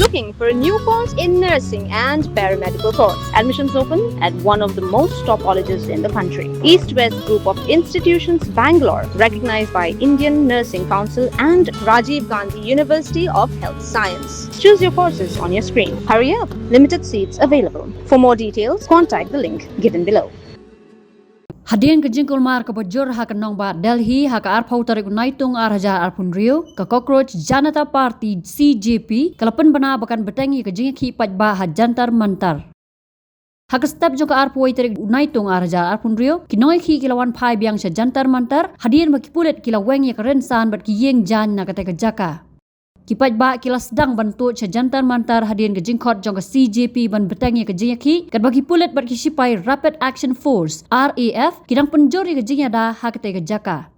Looking for a new course in nursing and paramedical course? Admissions open at one of the most top colleges in the country. East-West Group of Institutions, Bangalore, recognized by Indian Nursing Council and Rajiv Gandhi University of Health Science. Choose your courses on your screen. Hurry up! Limited seats available. For more details, contact the link given below. Hadian ke jingkul mar ke bojor ha ke nong ba Delhi ha ke arpau tarik unaitung arhajar arpun Rio ke Cockroach Janata Party CJP kalapan bana bakan betangi ke jingki paj ba ha jantar mantar. Ha ke step jong ke arpau tarik unaitung arhajar arpun Rio kinoi ki kilawan pai biang sya jantar mantar hadian baki pulet kila weng ya ke rensan bat ki yeng jan na kata ke jaka. Kipat ba kila sedang bantu cha jantar mantar hadian ke jingkot jong ke CJP ban betangi ke jingki kat bagi pulet bat ki sipai Rapid Action Force RAF kidang penjori ke jingya da ha kete ke jaka.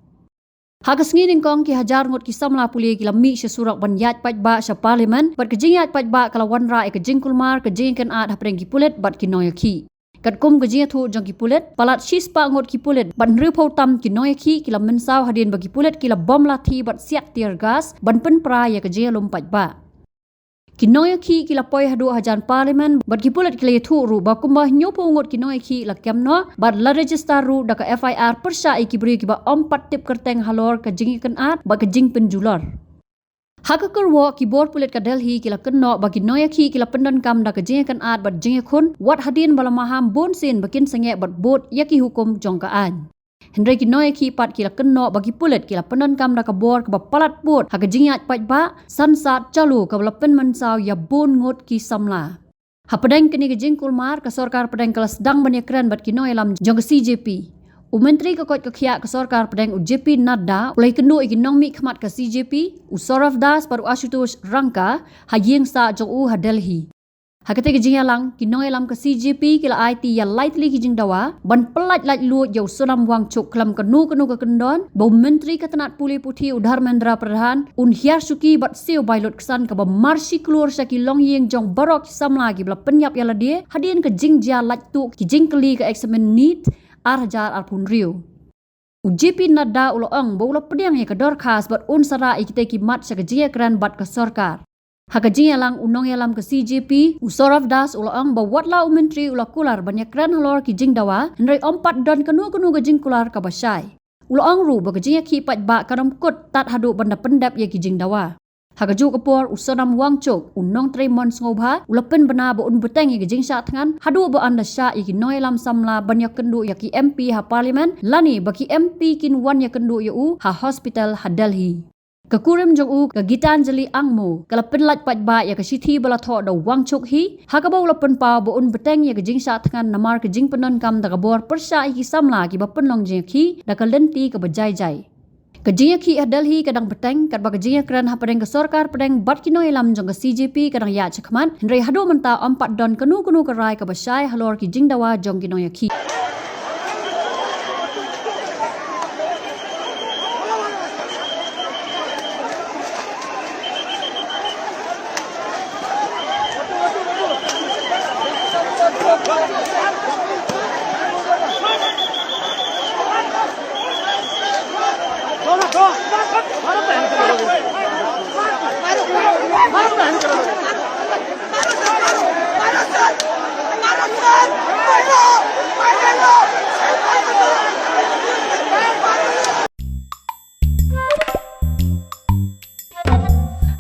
Ha ke sengining kong ki hajar ngot ki samla puli kila mi sya surak ban yat pat ba sya parlimen bat ke jingyat pat ba kala wan ra ke jingkulmar ke jingkan at ha preng ki pulet bat ki noyaki. Kat kum ke jingya thu jong ki pulet palat shispa ngot ki pulet ban riupau tam ki noyaki kila mensau hadian bagi pulet kila bom lati bat siak tear gas ban pen pra ya ke jingya lompat ba. Kinoyaki kila poi hadu hajan parlimen bat ki pulet kila thu ru ba kumbah nyopo ngot kinoyaki la kemno bat la register ru da ka FIR persya iki beri ki ba ompat tip kerteng halor ke jingi kan at ba ke jing penjulor. Haka kerwo ki bor pulet ka Delhi kila kenno bagi noyaki kila pendon kam da ke jingi kan at bat jingi khun wat hadin bala maham bon sin bakin senge bat bot yaki hukum jong ka an. Hendrai ki noyaki pat kila kenno bagi pulet kila pendon kam da ka bor ke ba palat bot haka jingi at pat ba sansat calu ka bala pen mensau ya bon ngot ki samla. Ha pedang kini ke jingkul mar ka sorkar pedang kala sedang banyakran bat ki noyalam jong ke CJP. Menteri Kekot Kekia ke Sorkar Pedang JP Nadda ulai kendu iki nongmi khmat ke CJP Usarav Das paru Ashutosh Rangka hayeng sa jong ha Delhi. Ha kete ke jingyalang kinoyalam ke CJP kila IT ya lightly ki jingdawa ban pelat lat lu jau sunam wang chok klam kenu ke kendon bau menteri ketenat puli puthi Udharmendra Pradhan unhiar suki bat seo bailot kesan ke ba marsi keluar saki long yeng jong barok samla ki bla penyap yala dia hadian ke jingja lat tu ki jingkeli ke examen neat arhajar arpun Rio. JP Nadda ulo ang bawla pedang ya ke dorkas bat unsara ikite ki mat sa kejia kran bat ke sorkar. Ha kejia lang unong yalam ke CJP Usarav Das ulo ang bawatla menteri ulo kular banyak kran halor ki jingdawa hendrai ompat don kenu ke jing kular ka basai. Ulo ang ru ba kejia ki pat ba karam kut tat hadu banda pendap ya ki jingdawa. Hagaju kapor usanam wangchok unong tremon ngobha ulapen bena bo un beteng gi jing sya thangan hadu bo anda sya iki noilam samla banyak kendu yaki MP ha parlimen lani baki MP kin wan ya kendu yu ha hospital ha Delhi kakurim jong u ka Gitanjali Angmo kala penlat pat ba ya ka sithi bala tho da wangchok hi hagaba ulapen pa bo un beteng ya jing sya thangan namar ke jing penon kam da bor persya iki samla ki ba penlong jing khi da ka lenti ka bajai jai. Kejia ki Delhi kadang peteng kat bagi kejia kran ha pedeng ke sorkar pedeng bat kino ilam jong ke CJP kadang ya cekman hendrai hadu menta 4 don kenu ke rai ke basai halor ki jingdawa jong kino ya ki.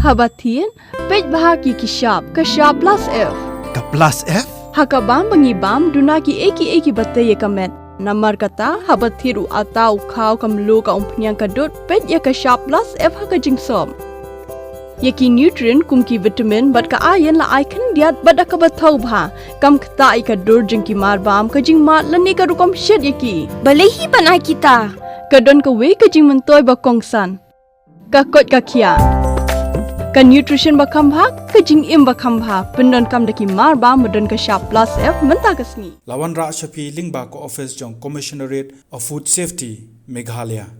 Habatin, pej bahagi kishap, kashap plus F. Ka plus F? Hakabam bangibam dunaki eki batay kamet. Namar kata habathiru atau kau kamlu ka umpnyang kadut pej ya kashap plus F haka jingsom. Yaki nutrient kumki vitamin bat ka ayan la icon diat bat ka bathau bha kam khta ka dur jingki marbam ka jing mat lani ka rukom shed yaki. Balehi banai kita. Kadon ka we ka jing mentoy ba kongsan. Ka kot ka kia. Ka nutrition bakam bhag ka jing im bakam bha pendon kam daki mar ba modon ka sharp plus F menta kasni Lawan Ra Shafi Lingba ko office jong Commissionerate of Food Safety Meghalaya